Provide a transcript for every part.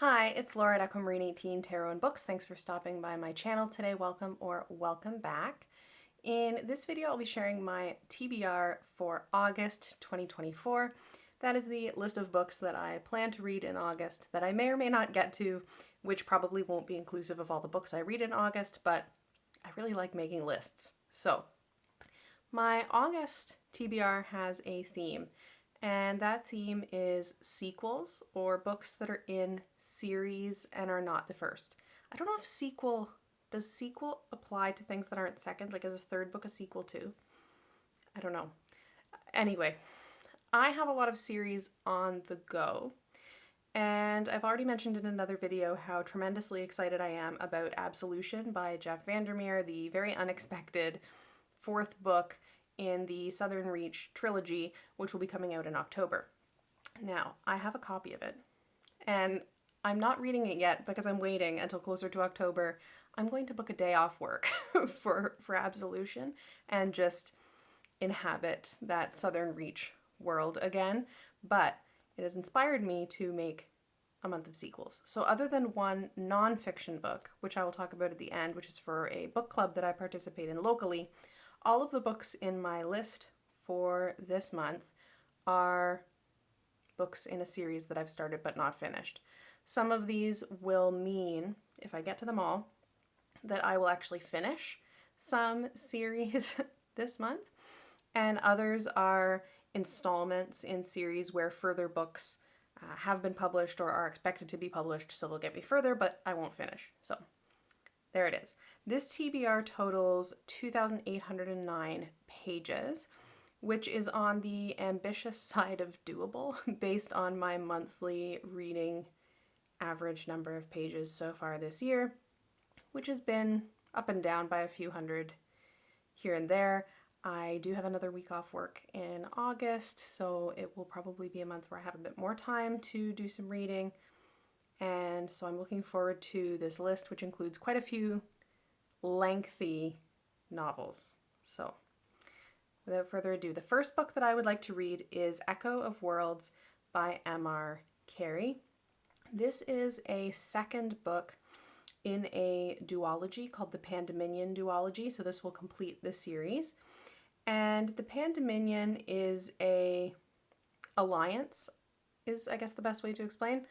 Hi, it's Laura at Aquamarine18 Tarot and Books. Thanks for stopping by my channel today. Welcome or welcome back. In this video, I'll be sharing my TBR for August 2024. That is the list of books that I plan to read in August that I may or may not get to, which probably won't be inclusive of all the books I read in August, but I really like making lists. So my August TBR has a theme. And that theme is sequels or books that are in series and are not the first. I don't know if does sequel apply to things that aren't second? Like, is a third book a sequel too? I don't know. Anyway, I have a lot of series on the go. And I've already mentioned in another video how tremendously excited I am about Absolution by Jeff Vandermeer, the very unexpected fourth book in the Southern Reach trilogy, which will be coming out in October. Now, I have a copy of it, and I'm not reading it yet because I'm waiting until closer to October. I'm going to book a day off work for Absolution and just inhabit that Southern Reach world again, but it has inspired me to make a month of sequels. So other than one non-fiction book, which I will talk about at the end, which is for a book club that I participate in locally, all of the books in my list for this month are books in a series that I've started but not finished. Some of these will mean, if I get to them all, that I will actually finish some series this month, and others are installments in series where further books have been published or are expected to be published, so they'll get me further, but I won't finish. So there it is. This TBR totals 2,809 pages, which is on the ambitious side of doable based on my monthly reading average number of pages so far this year, which has been up and down by a few hundred here and there. I do have another week off work in August, so it will probably be a month where I have a bit more time to do some reading. And so I'm looking forward to this list, which includes quite a few lengthy novels. So without further ado, the first book that I would like to read is Echo of Worlds by M.R. Carey. This is a second book in a duology called the Pan-Dominion duology, so this will complete the series. And the Pan-Dominion is a alliance, is I guess the best way to explain,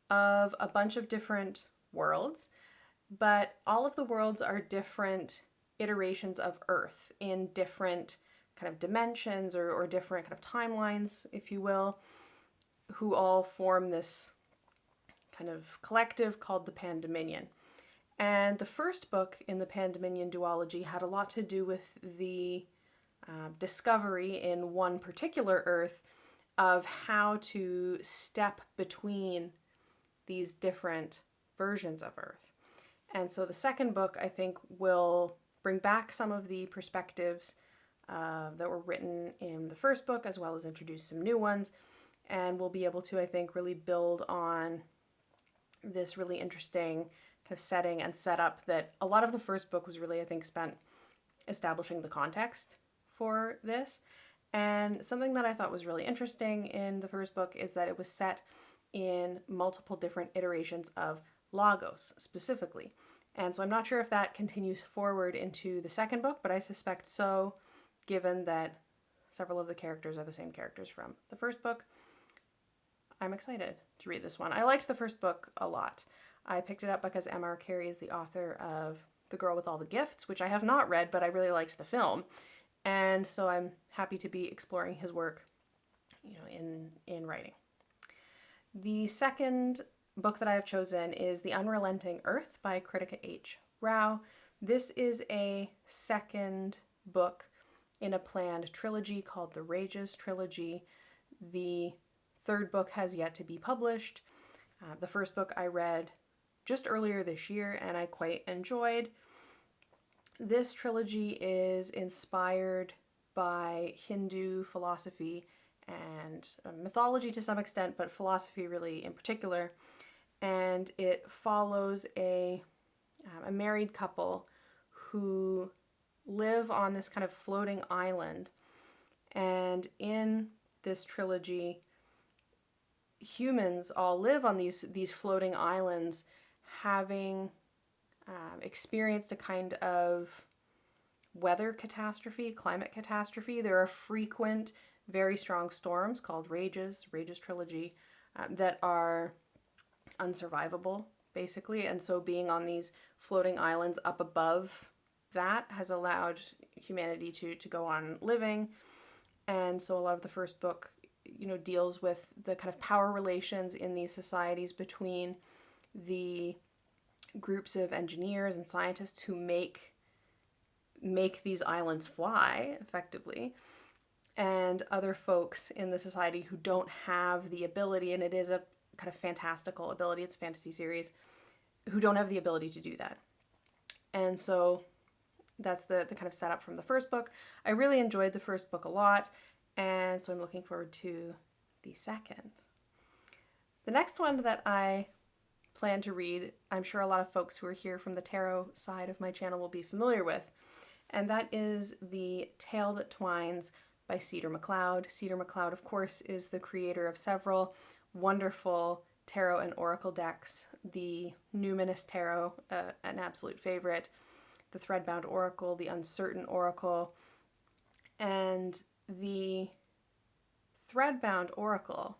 of a bunch of different worlds, but all of the worlds are different iterations of Earth in different kind of dimensions or different kind of timelines, if you will, who all form this kind of collective called the Pan-Dominion. And the first book in the Pan-Dominion duology had a lot to do with the discovery in one particular Earth of how to step between these different versions of Earth. And so the second book, I think, will bring back some of the perspectives that were written in the first book, as well as introduce some new ones, and we'll be able to, I think, really build on this really interesting kind of setting and setup that a lot of the first book was really, I think, spent establishing the context for this. And something that I thought was really interesting in the first book is that it was set in multiple different iterations of Lagos specifically. And so I'm not sure if that continues forward into the second book, but I suspect so, given that several of the characters are the same characters from the first book. I'm excited to read this one. I liked the first book a lot. I picked it up because M.R. Carey is the author of The Girl with All the Gifts, which I have not read, but I really liked the film. And so I'm happy to be exploring his work, in writing. The second book that I have chosen is The Unrelenting Earth by Kritika H. Rao. This is a second book in a planned trilogy called the Rages trilogy. The third book has yet to be published. The first book I read just earlier this year and I quite enjoyed. This trilogy is inspired by Hindu philosophy and mythology to some extent, but philosophy really in particular. And it follows a married couple who live on this kind of floating island. And in this trilogy, humans all live on these floating islands, having experienced a kind of weather catastrophe, climate catastrophe. There are frequent, very strong storms called rages trilogy, that are unsurvivable, basically. And so being on these floating islands up above that has allowed humanity to go on living. And so a lot of the first book, deals with the kind of power relations in these societies between the groups of engineers and scientists who make these islands fly effectively, and other folks in the society who don't have the ability, and it is a kind of fantastical ability, it's a fantasy series, who don't have the ability to do that. And so that's the kind of setup from the first book. I really enjoyed the first book a lot, and so I'm looking forward to the second. The next one that I plan to read, I'm sure a lot of folks who are here from the tarot side of my channel will be familiar with, and that is The Tale That Twines by Cedar McLeod. Cedar McLeod, of course, is the creator of several wonderful tarot and oracle decks. The Numinous Tarot, an absolute favorite, the Threadbound Oracle, the Uncertain Oracle, and the Threadbound Oracle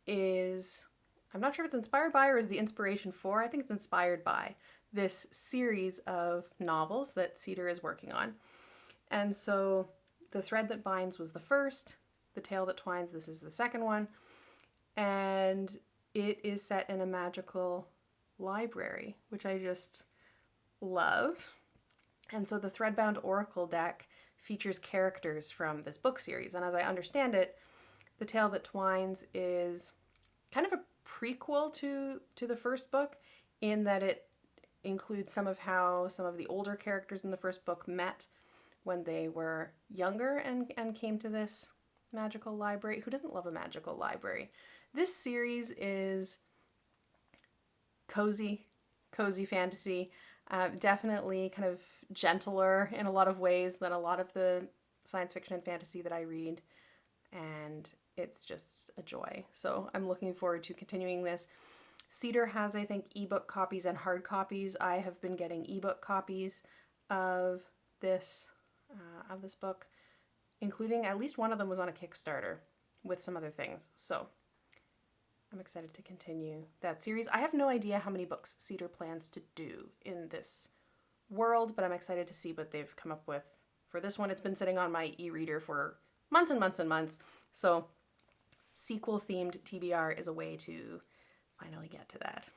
is, I'm not sure if it's inspired by or is the inspiration for, I think it's inspired by this series of novels that Cedar is working on. And so The Thread That Binds was the first, The Tale That Twines, this is the second one, and it is set in a magical library, which I just love. And so the Threadbound Oracle deck features characters from this book series, and as I understand it, The Tale That Twines is kind of a prequel to the first book, in that it includes some of how some of the older characters in the first book met when they were younger and came to this magical library. Who doesn't love a magical library? This series is cozy fantasy, definitely kind of gentler in a lot of ways than a lot of the science fiction and fantasy that I read, and it's just a joy. So I'm looking forward to continuing this. Cedar has, I think, ebook copies and hard copies. I have been getting ebook copies of this book, including at least one of them was on a Kickstarter with some other things. So I'm excited to continue that series. I have no idea how many books Cedar plans to do in this world, but I'm excited to see what they've come up with for this one. It's been sitting on my e-reader for months and months and months. So sequel-themed TBR is a way to finally get to that.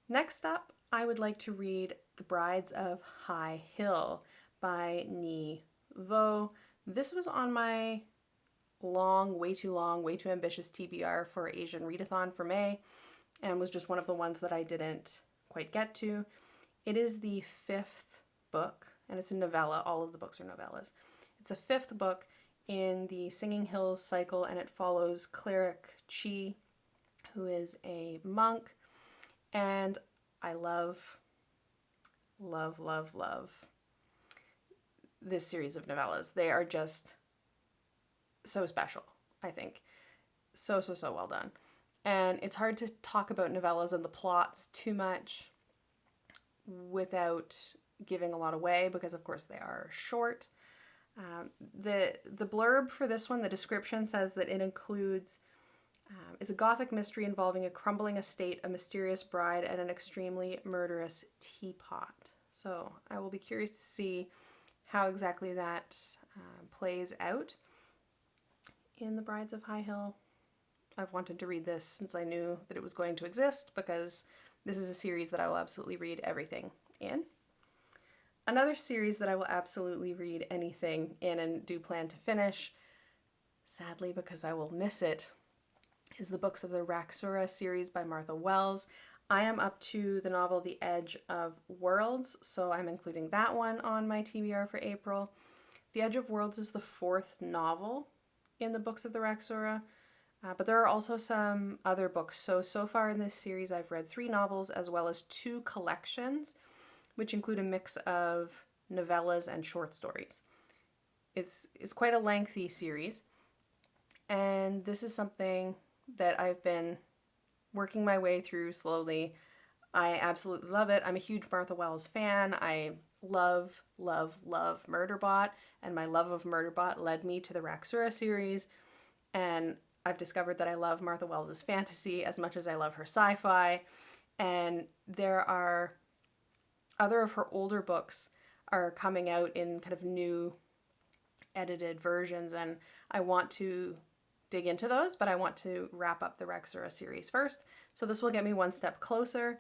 Next up, I would like to read The Brides of High Hill by Nhi Vo. This was on my way too ambitious TBR for Asian Readathon for May, and was just one of the ones that I didn't quite get to. It is the fifth book, and it's a novella. All of the books are novellas. It's a fifth book in the Singing Hills cycle, and it follows cleric Chi, who is a monk, and I love this series of novellas. They are just so special, I think. So well done. And it's hard to talk about novellas and the plots too much without giving a lot away, because of course they are short. The blurb for this one, the description says that it includes is a gothic mystery involving a crumbling estate, a mysterious bride, and an extremely murderous teapot. So I will be curious to see how exactly that plays out in The Brides of High Hill. I've wanted to read this since I knew that it was going to exist, because this is a series that I will absolutely read everything in. Another series that I will absolutely read anything in and do plan to finish, sadly because I will miss it, is the Books of the Raksura series by Martha Wells. I am up to the novel The Edge of Worlds, so I'm including that one on my TBR for April. The Edge of Worlds is the fourth novel in the Books of the Raksura, but there are also some other books. So far in this series I've read 3 novels as well as 2 collections, which include a mix of novellas and short stories. It's quite a lengthy series, and this is something that I've been working my way through slowly. I absolutely love it. I'm a huge Martha Wells fan. I love, love, love Murderbot, and my love of Murderbot led me to the Raxura series, and I've discovered that I love Martha Wells' fantasy as much as I love her sci-fi, and there are other of her older books are coming out in kind of new edited versions, and I want to dig into those, but I want to wrap up the Raxura series first. So this will get me one step closer.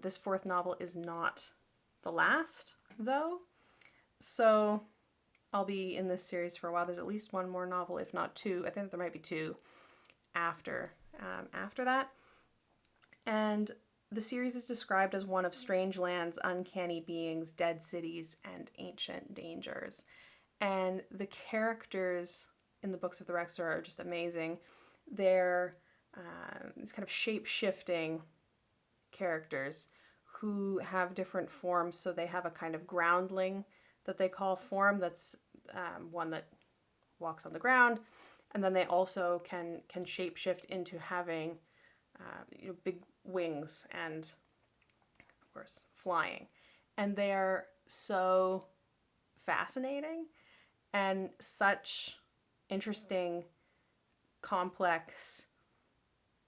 This fourth novel is not the last, though. So I'll be in this series for a while. There's at least one more novel, if not two. I think there might be two after that. And the series is described as one of strange lands, uncanny beings, dead cities, and ancient dangers. And the characters in the books of the Raxura are just amazing. They're these kind of shape-shifting characters who have different forms. So they have a kind of groundling that they call form, that's one that walks on the ground, and then they also can shapeshift into having big wings and, of course, flying. And they are so fascinating and such interesting, complex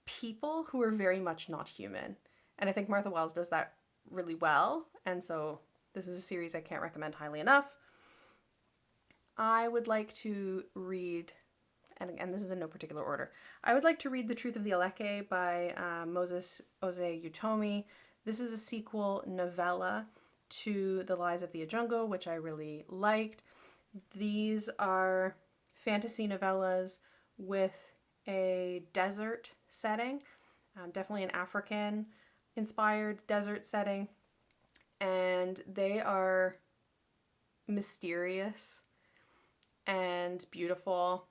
people who are very much not human. And I think Martha Wells does that really well. And so this is a series I can't recommend highly enough. I would like to read, and this is in no particular order, I would like to read The Truth of the Aleke by Moses Oze Utomi. This is a sequel novella to The Lies of the Ajungo, which I really liked. These are fantasy novellas with a desert setting, definitely an African-inspired desert setting, and they are mysterious and beautiful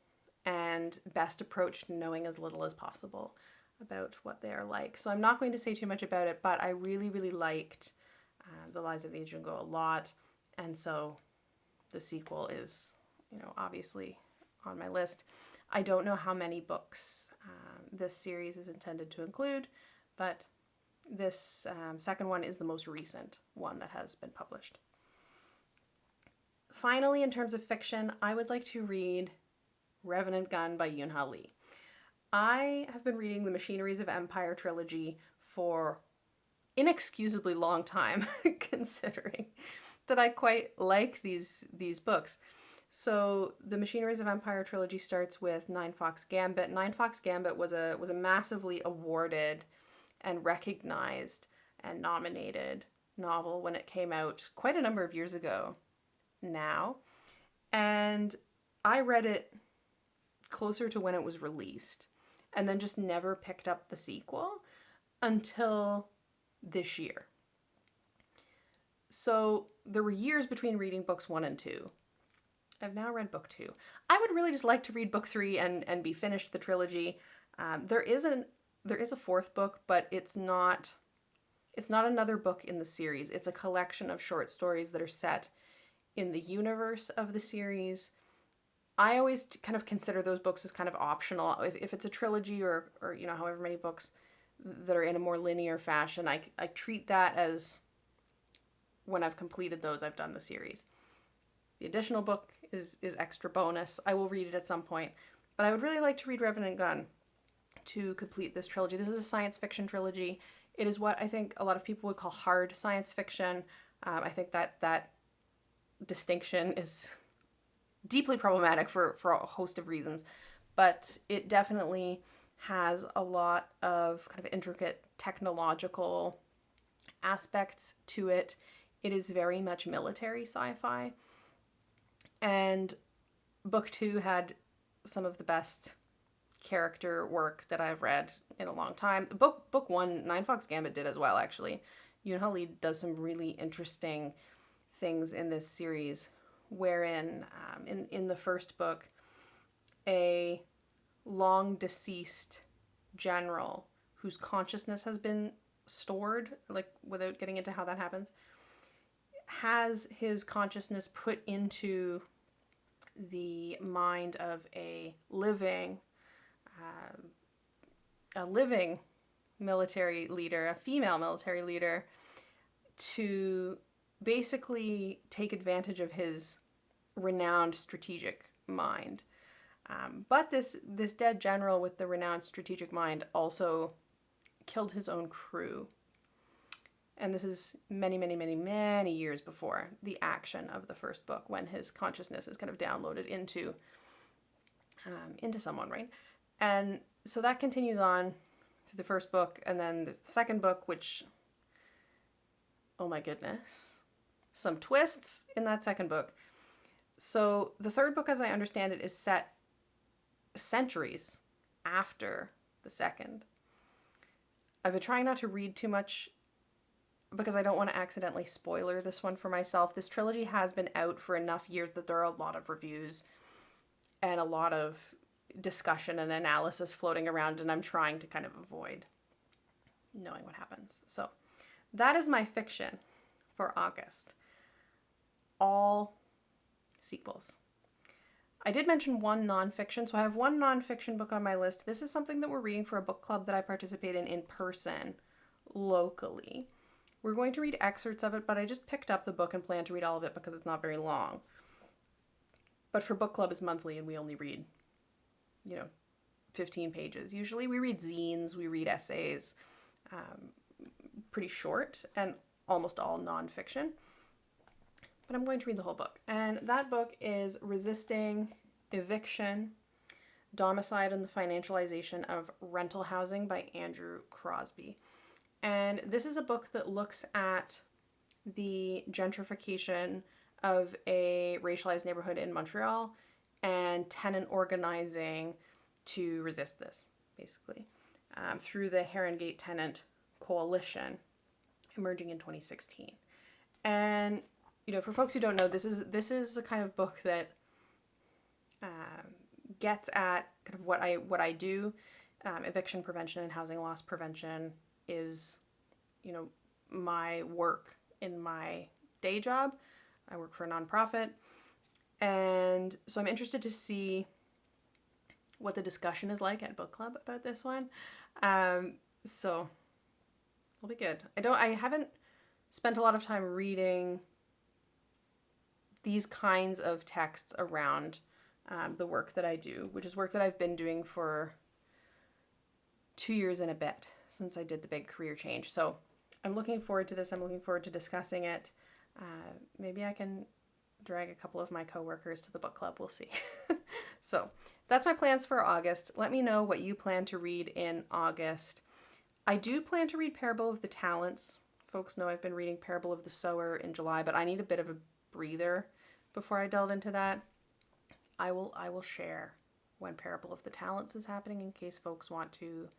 and best approached knowing as little as possible about what they are like. So I'm not going to say too much about it, but I really, really liked The Lies of the Ajungo a lot, and so the sequel is, obviously on my list. I don't know how many books this series is intended to include, but this second one is the most recent one that has been published. Finally, in terms of fiction, I would like to read Revenant Gun by Yoon-Ha Lee. I have been reading the Machineries of Empire trilogy for inexcusably long time, considering that I quite like these books. So the Machineries of Empire trilogy starts with Nine Fox Gambit. Nine Fox Gambit was a massively awarded and recognized and nominated novel when it came out quite a number of years ago now. And I read it closer to when it was released and then just never picked up the sequel until this year. So there were years between reading books 1 and 2. I've now read book 2. I would really just like to read book 3 and be finished the trilogy. There is a fourth book, but it's not another book in the series. It's a collection of short stories that are set in the universe of the series. I always kind of consider those books as kind of optional. If it's a trilogy or however many books that are in a more linear fashion, I treat that as when I've completed those, I've done the series. The additional book is extra bonus. I will read it at some point, but I would really like to read Revenant Gun to complete this trilogy. This is a science fiction trilogy. It is what I think a lot of people would call hard science fiction. I think that distinction is deeply problematic for a host of reasons, but it definitely has a lot of kind of intricate technological aspects to it. It is very much military sci-fi. And book 2 had some of the best character work that I've read in a long time. Book 1, Nine Fox Gambit, did as well, actually. Yoon-Ha Lee does some really interesting things in this series, wherein in the first book, a long deceased general whose consciousness has been stored, like without getting into how that happens, has his consciousness put into the mind of a living a living military leader, a female military leader, to basically take advantage of his renowned strategic mind. But this dead general with the renowned strategic mind also killed his own crew. And this is many, many, many, many years before the action of the first book, when his consciousness is kind of downloaded into someone, right? And so that continues on through the first book, and then there's the second book, which, oh my goodness, some twists in that second book. So the third book, as I understand it, is set centuries after the second. I've been trying not to read too much because I don't want to accidentally spoiler this one for myself. This trilogy has been out for enough years that there are a lot of reviews and a lot of discussion and analysis floating around, and I'm trying to kind of avoid knowing what happens. So that is my fiction for August. All sequels. I did mention one nonfiction, so I have one nonfiction book on my list. This is something that we're reading for a book club that I participate in person, locally. We're going to read excerpts of it, but I just picked up the book and plan to read all of it because it's not very long. But for book club, it's monthly, and we only read, 15 pages. Usually we read zines, we read essays, pretty short, and almost all nonfiction. But I'm going to read the whole book. And that book is Resisting Eviction, Domicide and the Financialization of Rental Housing by Andrew Crosby. And this is a book that looks at the gentrification of a racialized neighborhood in Montreal and tenant organizing to resist this, basically, through the Herongate Tenant Coalition emerging in 2016. And, for folks who don't know, this is a kind of book that gets at kind of what I do. Eviction prevention and housing loss prevention is, my work in my day job. I work for a nonprofit. And so I'm interested to see what the discussion is like at book club about this one. So it'll be good. I haven't spent a lot of time reading these kinds of texts around the work that I do, which is work that I've been doing for 2 years and a bit since I did the big career change. So I'm looking forward to this. I'm looking forward to discussing it. Maybe I can drag a couple of my coworkers to the book club. We'll see. So that's my plans for August. Let me know what you plan to read in August. I do plan to read Parable of the Talents. Folks know I've been reading Parable of the Sower in July, but I need a bit of a breather before I delve into that. I will share when Parable of the Talents is happening in case folks want to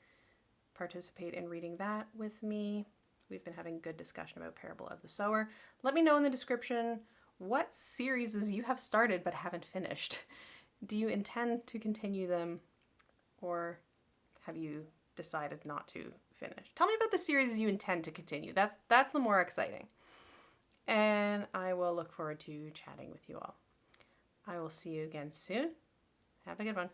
participate in reading that with me. We've been having good discussion about Parable of the Sower. Let me know in the description what series you have started but haven't finished. Do you intend to continue them, or have you decided not to finish? Tell me about the series you intend to continue. That's the more exciting. And I will look forward to chatting with you all. I will see you again soon. Have a good one.